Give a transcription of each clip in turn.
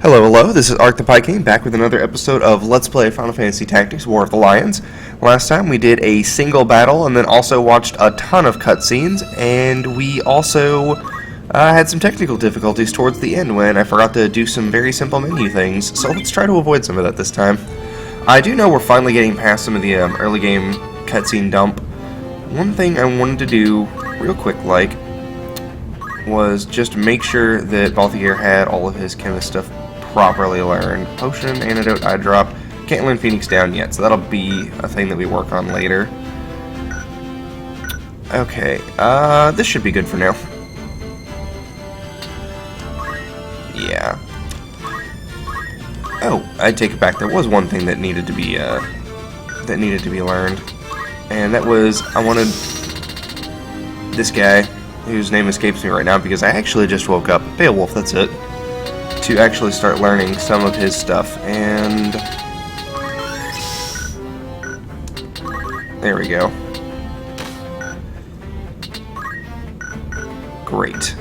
Hello, hello, this is Ark the Pyking, back with another episode of Let's Play Final Fantasy Tactics War of the Lions. Last time we did a single battle and then also watched a ton of cutscenes, and we also had some technical difficulties towards the end when I forgot to do some very simple menu things, so let's try to avoid some of that this time. I do know we're finally getting past some of the early game cutscene dump. One thing I wanted to do real quick was just make sure that Balthier had all of his chemist stuff properly learned. Potion, antidote, eye drop. Can't learn Phoenix down yet, so that'll be a thing that we work on later. Okay, this should be good for now. Yeah. Oh, I take it back. There was one thing that needed to be learned, and that was I wanted this guy, whose name escapes me right now because I actually just woke up. Beowulf, that's it. To actually start learning some of his stuff, and there we go. Great.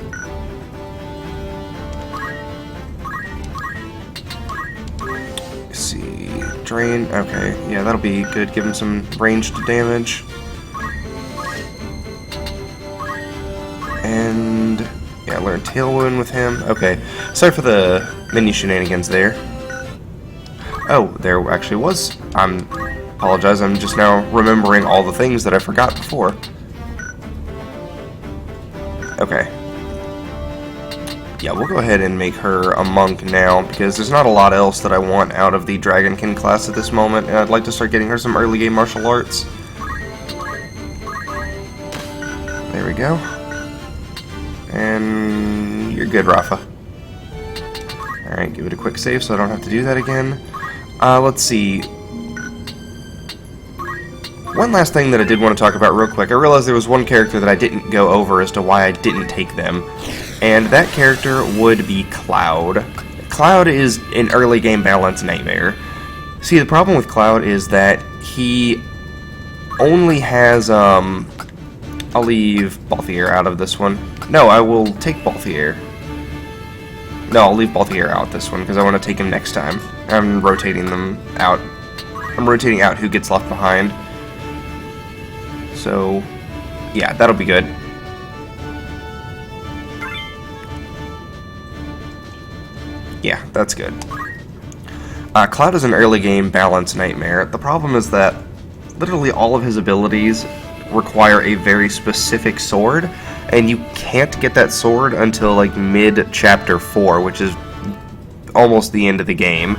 Let's see, drain. Okay, yeah, that'll be good. Give him some ranged damage, and yeah, learn Tailwind with him. Okay, sorry for the menu shenanigans there. Oh, there actually was. Apologize, I'm just now remembering all the things that I forgot before. Okay. Yeah, we'll go ahead and make her a monk now, because there's not a lot else that I want out of the Dragonkin class at this moment, and I'd like to start getting her some early game martial arts. There we go. And you're good, Rafa. Alright, give it a quick save so I don't have to do that again. Let's see. One last thing that I did want to talk about real quick. I realized there was one character that I didn't go over as to why I didn't take them. And that character would be Cloud. Cloud is an early game balance nightmare. See, the problem with Cloud is that he only has, I'll leave Balthier out of this one. No, I will take Balthier. No, I'll leave Balthier out this one, because I want to take him next time. I'm rotating them out. I'm rotating out who gets left behind. So, yeah, that'll be good. Yeah, that's good. Cloud is an early game balance nightmare. The problem is that literally all of his abilities require a very specific sword, and you can't get that sword until like mid-chapter 4, which is almost the end of the game.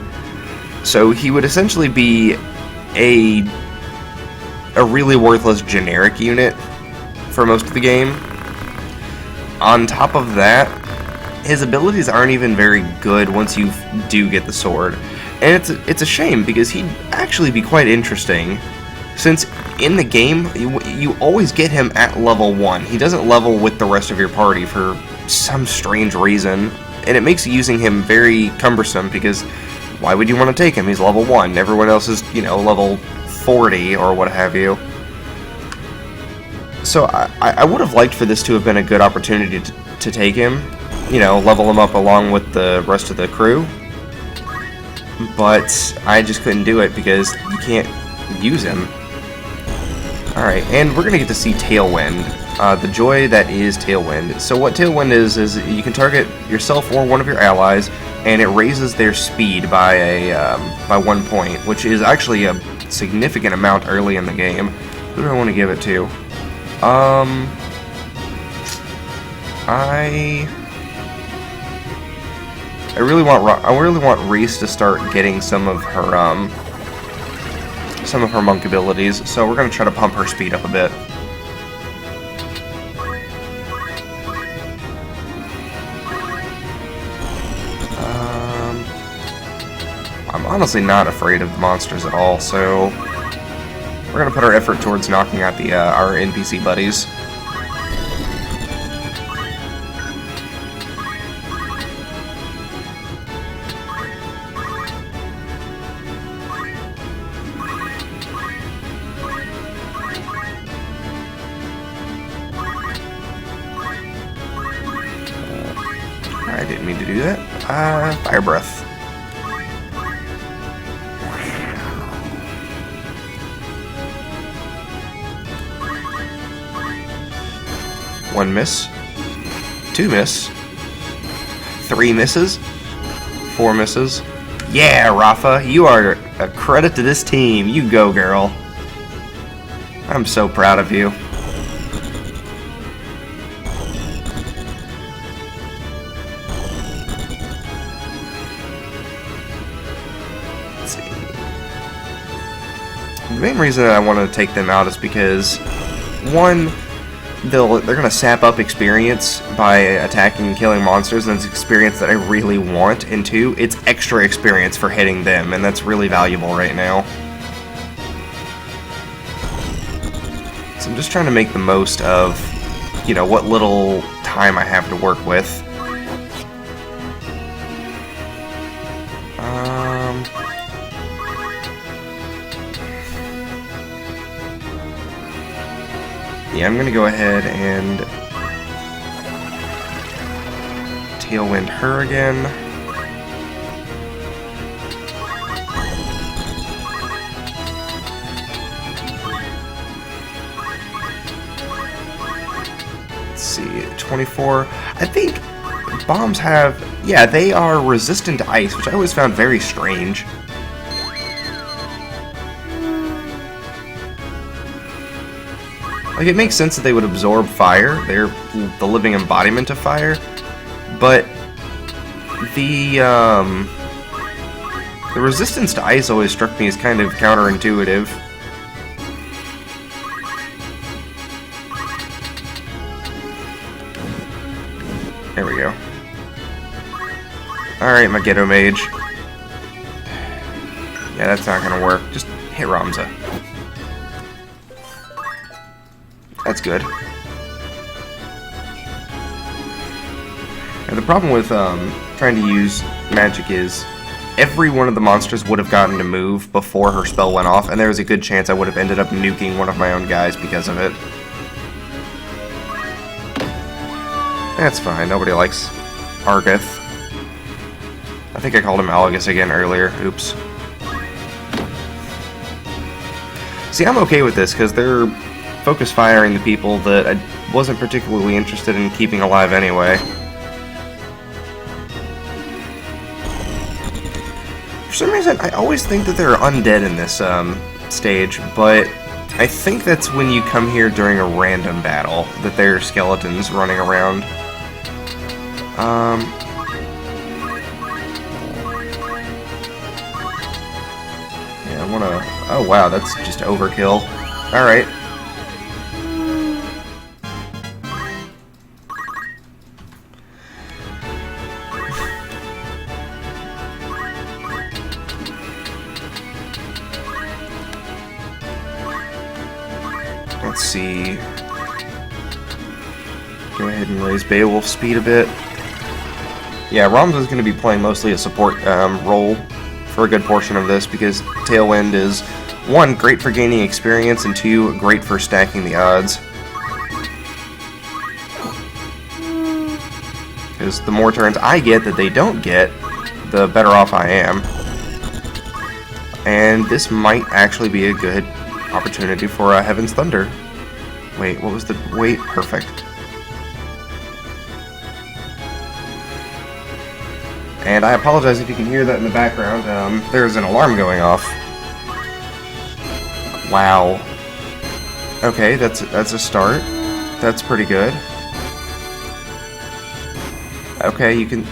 So he would essentially be a really worthless generic unit for most of the game. On top of that, his abilities aren't even very good once you do get the sword. And it's a shame, because he'd actually be quite interesting, since in the game, you always get him at level 1. He doesn't level with the rest of your party for some strange reason, and it makes using him very cumbersome, because why would you want to take him? He's level 1. Everyone else is, level 40 or what have you. So I would have liked for this to have been a good opportunity to take him, level him up along with the rest of the crew, but I just couldn't do it because you can't use him. Alright, and we're going to get to see Tailwind, the joy that is Tailwind. So what Tailwind is you can target yourself or one of your allies, and it raises their speed by 1 point, which is actually a significant amount early in the game. Who do I want to give it to? I really want Reese to start getting some of her monk abilities, so we're going to try to pump her speed up a bit. I'm honestly not afraid of the monsters at all, so we're going to put our effort towards knocking out our NPC buddies. I didn't mean to do that. Fire breath. 1 miss. 2 miss. 3 misses. 4 misses. Yeah, Rafa, you are a credit to this team. You go, girl. I'm so proud of you. Let's see. The main reason that I want to take them out is because, one, they're going to sap up experience by attacking and killing monsters, and it's experience that I really want, and two, it's extra experience for hitting them, and that's really valuable right now. So I'm just trying to make the most of, you know, what little time I have to work with. Yeah, I'm gonna go ahead and tailwind her again. Let's see, 24. I think bombs have, yeah, they are resistant to ice, which I always found very strange. Like, it makes sense that they would absorb fire. They're the living embodiment of fire. But the resistance to ice always struck me as kind of counterintuitive. There we go. Alright, my Ghetto Mage. Yeah, that's not gonna work. Just hit Ramza. That's good. And the problem with trying to use magic is every one of the monsters would have gotten to move before her spell went off, and there was a good chance I would have ended up nuking one of my own guys because of it. That's fine, nobody likes Argith. I think I called him Algus again earlier, oops. See, I'm okay with this, because they're focus firing the people that I wasn't particularly interested in keeping alive anyway. For some reason, I always think that there are undead in this stage, but I think that's when you come here during a random battle, that there are skeletons running around. Yeah, I wanna... Oh wow, that's just overkill. Alright. Let's see. Go ahead and raise Beowulf's speed a bit. Yeah, Ramza is going to be playing mostly a support role for a good portion of this because Tailwind is, one, great for gaining experience, and two, great for stacking the odds. Because the more turns I get that they don't get, the better off I am. And this might actually be a good opportunity for Heaven's Thunder. Wait, what was the... Wait, perfect. And I apologize if you can hear that in the background. There's an alarm going off. Wow. Okay, that's a start. That's pretty good. Okay, you can...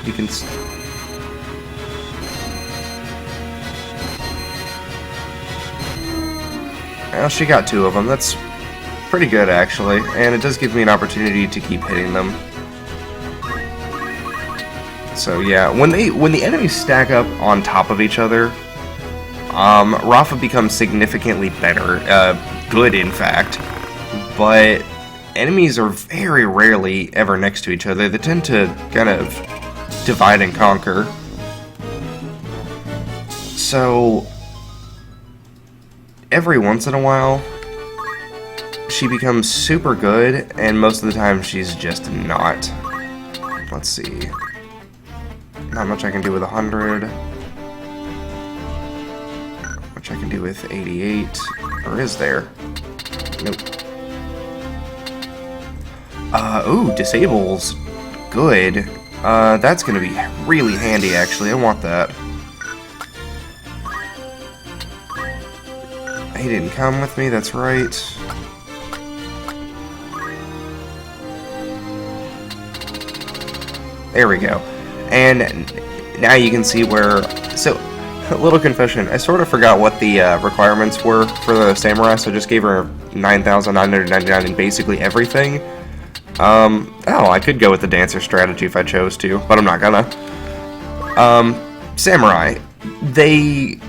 Well, she got 2 of them. That's pretty good, actually. And it does give me an opportunity to keep hitting them. So yeah, when the enemies stack up on top of each other, Rafa becomes significantly better. Good, in fact. But enemies are very rarely ever next to each other. They tend to kind of divide and conquer. So every once in a while, she becomes super good, and most of the time she's just not. Let's see. Not much I can do with 100. Not much I can do with 88. Or is there? Nope. Ooh, disables. Good. That's gonna be really handy, actually. I want that. He didn't come with me, that's right. There we go. And now you can see where... So, a little confession. I sort of forgot what the requirements were for the samurai, so I just gave her 9,999 in basically everything. Oh, I could go with the dancer strategy if I chose to, but I'm not gonna. Samurai. They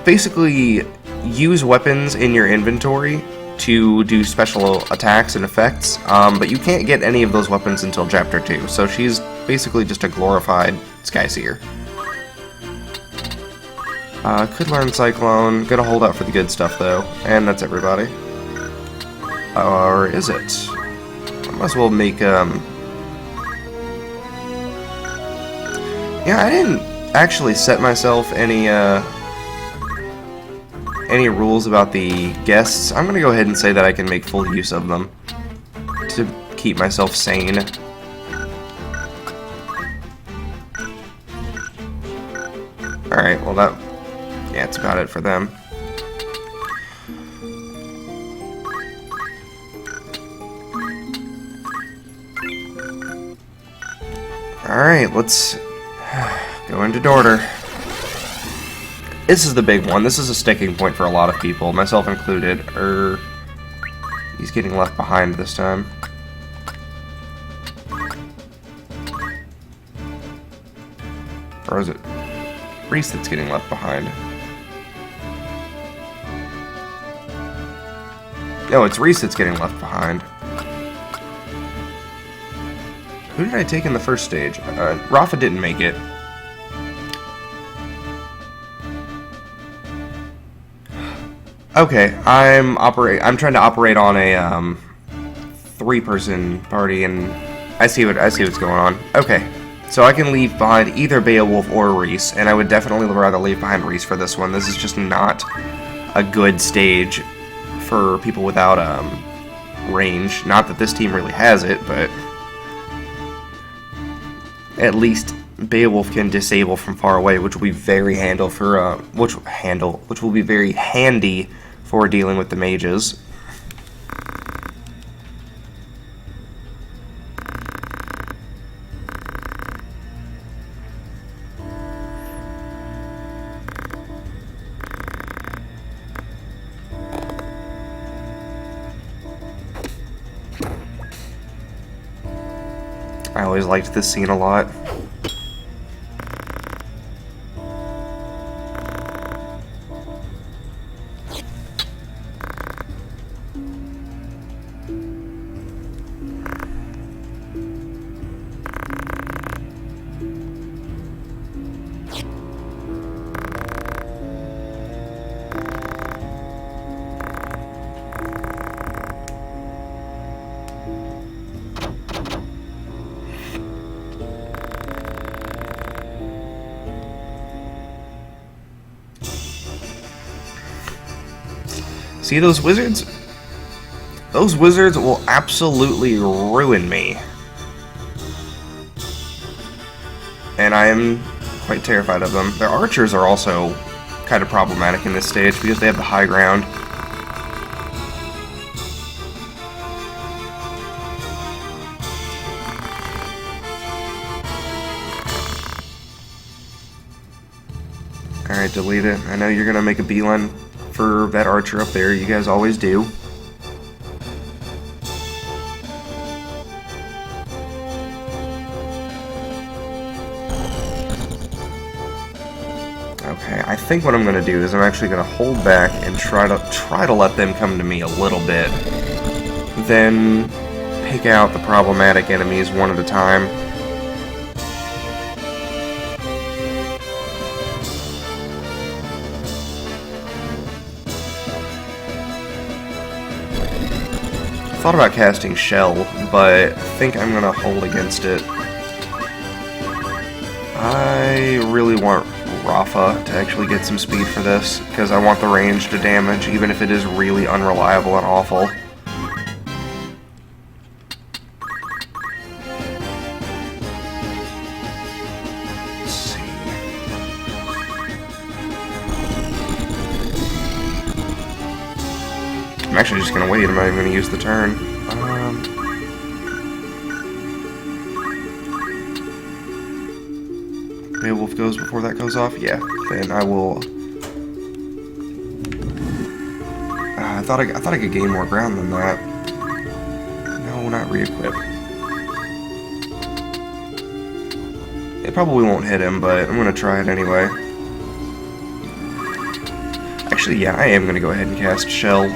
basically use weapons in your inventory to do special attacks and effects, but you can't get any of those weapons until Chapter 2, so she's basically just a glorified Sky Seer. Could learn Cyclone, gonna hold out for the good stuff though, and that's everybody. Or is it? I might as well make, Yeah, I didn't actually set myself any rules about the guests. I'm gonna go ahead and say that I can make full use of them to keep myself sane. Alright, well yeah, it's about it for them. Alright, let's go into order. This is the big one. This is a sticking point for a lot of people, myself included. He's getting left behind this time. Or is it Reese that's getting left behind? No, it's Reese that's getting left behind. Who did I take in the first stage? Rafa didn't make it. Okay, I'm trying to operate on a 3-person party, and I see what's going on. Okay, so I can leave behind either Beowulf or Reese, and I would definitely rather leave behind Reese for this one. This is just not a good stage for people without range. Not that this team really has it, but at least Beowulf can disable from far away, which will be very which will be very handy for dealing with the mages. I always liked this scene a lot. See those wizards? Those wizards will absolutely ruin me. And I am quite terrified of them. Their archers are also kind of problematic in this stage because they have the high ground. Alright, delete it. I know you're gonna make a beeline for that archer up there. You guys always do. Okay, I think what I'm gonna do is I'm actually gonna hold back and try to let them come to me a little bit. Then pick out the problematic enemies one at a time. Thought about casting Shell, but I think I'm gonna hold against it. I really want Rafa to actually get some speed for this, because I want the range to damage, even if it is really unreliable and awful. actually just gonna wait. I'm not even gonna use the turn. Beowulf goes before that goes off? Yeah. Then I will... I thought I could gain more ground than that. No, not re-equip. It probably won't hit him, but I'm gonna try it anyway. Actually, yeah, I am gonna go ahead and cast Shell.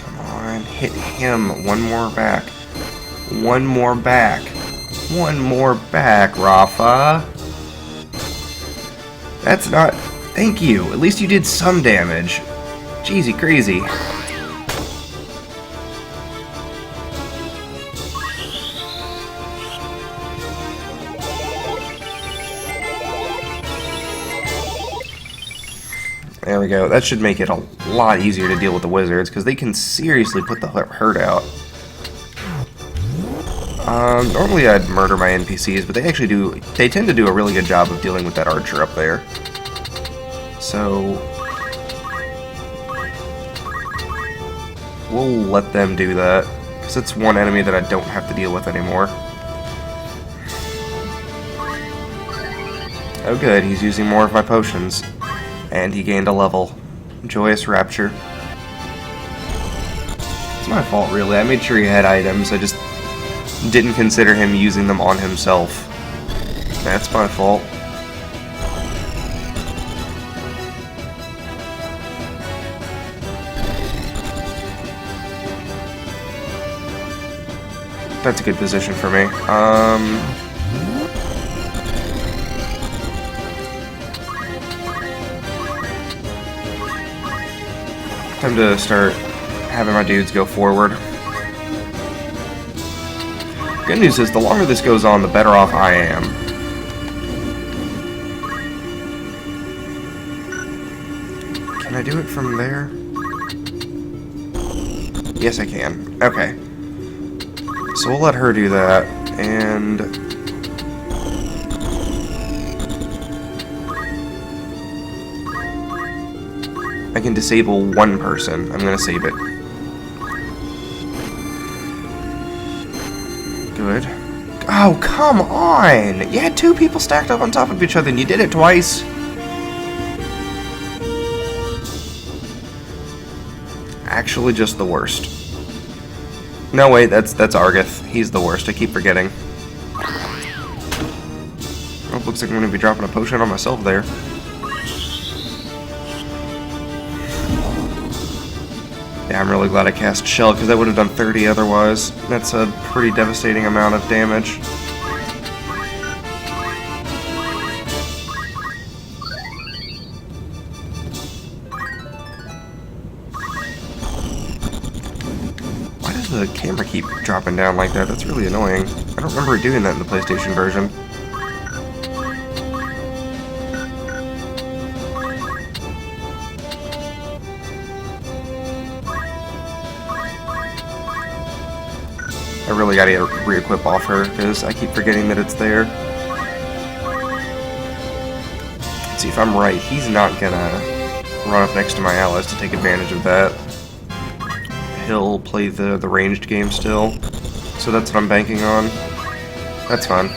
Come on, hit him. One more back. One more back. One more back, Rafa. That's not... Thank you. At least you did some damage. Jeezy crazy. There we go. That should make it a lot easier to deal with the wizards, because they can seriously put the hurt out. Normally I'd murder my NPCs, but they tend to do a really good job of dealing with that archer up there. So... we'll let them do that, because it's one enemy that I don't have to deal with anymore. Oh good, he's using more of my potions. And he gained a level. Joyous Rapture. It's my fault, really. I made sure he had items. I just didn't consider him using them on himself. That's my fault. That's a good position for me. Time to start having my dudes go forward. Good news is, the longer this goes on, the better off I am. Can I do it from there? Yes, I can. Okay. So we'll let her do that, and... I can disable one person. I'm gonna save it. Good. Oh, come on! You had two people stacked up on top of each other and you did it twice. Actually, just the worst. No, wait, that's Argith. He's the worst. I keep forgetting. Oh, looks like I'm gonna be dropping a potion on myself there. Yeah, I'm really glad I cast Shell, because that would have done 30 otherwise. That's a pretty devastating amount of damage. Why does the camera keep dropping down like that? That's really annoying. I don't remember it doing that in the PlayStation version. I really gotta re-equip off her, because I keep forgetting that it's there. Let's see, if I'm right, he's not gonna run up next to my allies to take advantage of that. He'll play the ranged game still, so that's what I'm banking on. That's fine.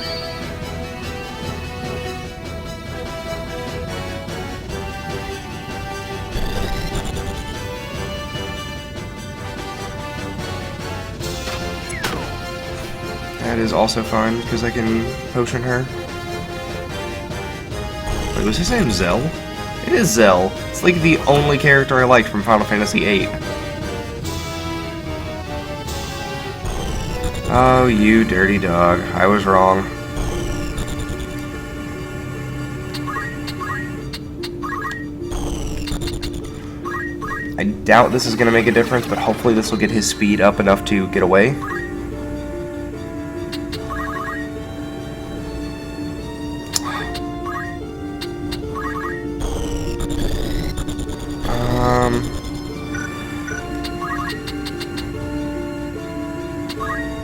That is also fine, because I can potion her. Wait, was his name Zell? It is Zell. It's like the only character I liked from Final Fantasy VIII. Oh, you dirty dog. I was wrong. I doubt this is going to make a difference, but hopefully this will get his speed up enough to get away.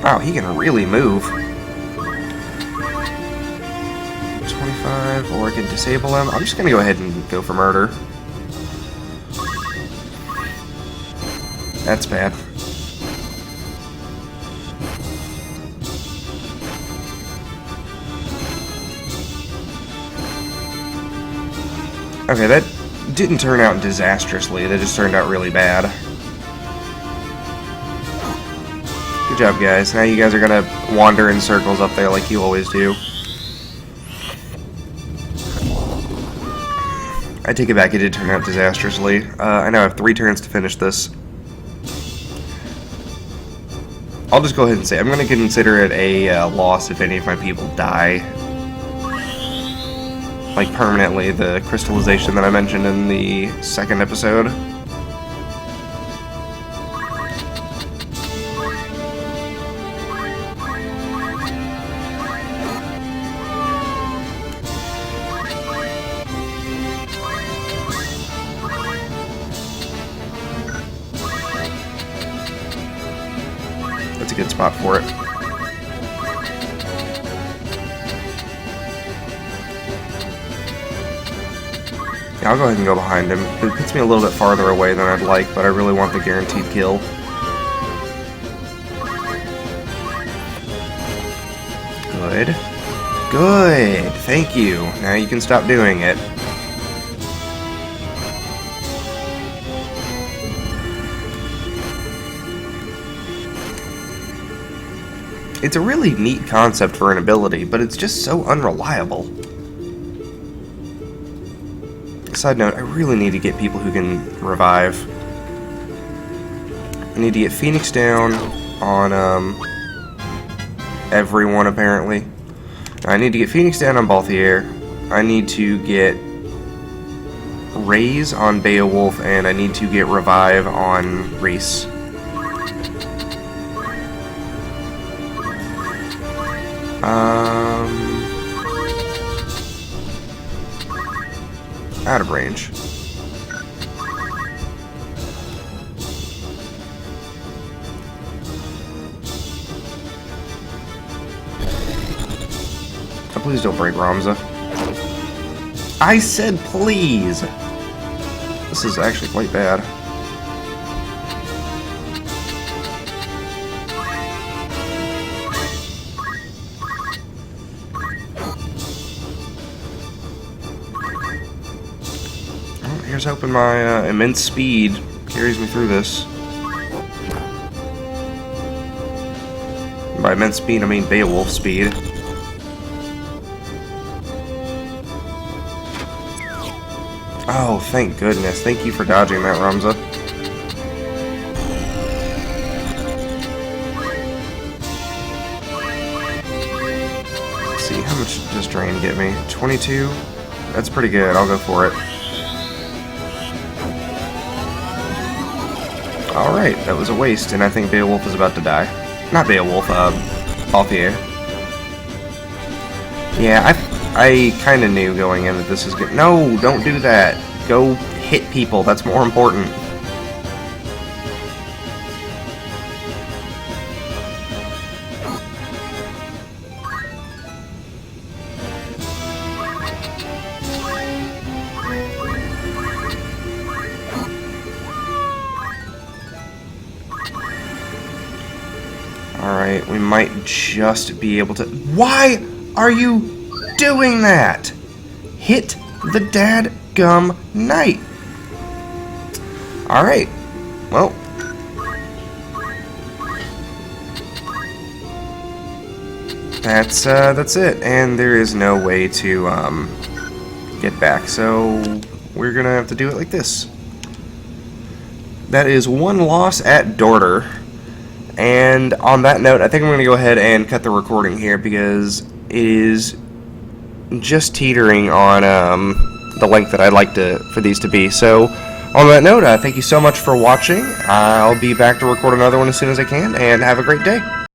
Wow, he can really move. 25, or I can disable him. I'm just gonna go ahead and go for murder. That's bad. Okay, that didn't turn out disastrously. That just turned out really bad. Good job, guys. Now you guys are gonna wander in circles up there like you always do. I take it back, it did turn out disastrously. I now have 3 turns to finish this. I'll just go ahead and say, I'm going to consider it a loss if any of my people die. Like, permanently, the crystallization that I mentioned in the second episode. That's a good spot for it. Yeah, I'll go ahead and go behind him. It puts me a little bit farther away than I'd like, but I really want the guaranteed kill. Good. Good! Thank you. Now you can stop doing it. It's a really neat concept for an ability, but it's just so unreliable. Side note, I really need to get people who can revive. I need to get Phoenix down on everyone, apparently. I need to get Phoenix down on Balthier. I need to get Raise on Beowulf, and I need to get Revive on Reese. Out of range. Oh, please don't break Ramza. I said please! This is actually quite bad. Here's hoping my immense speed carries me through this. By immense speed, I mean Beowulf speed. Oh, thank goodness. Thank you for dodging that, Ramza. Let's see, how much does Drain get me? 22? That's pretty good. I'll go for it. Alright, that was a waste, and I think Beowulf is about to die. Not Beowulf, Balthier. Yeah, I kind of knew going in that this is good. No, don't do that. Go hit people, that's more important. Alright, we might just be able to... Why are you doing that? Hit the dadgum knight. Alright, well. That's it, and there is no way to, get back, so we're gonna have to do it like this. That is one loss at Dorter. And on that note, I think I'm going to go ahead and cut the recording here because it is just teetering on the length that I'd like for these to be. So on that note, thank you so much for watching. I'll be back to record another one as soon as I can, and have a great day.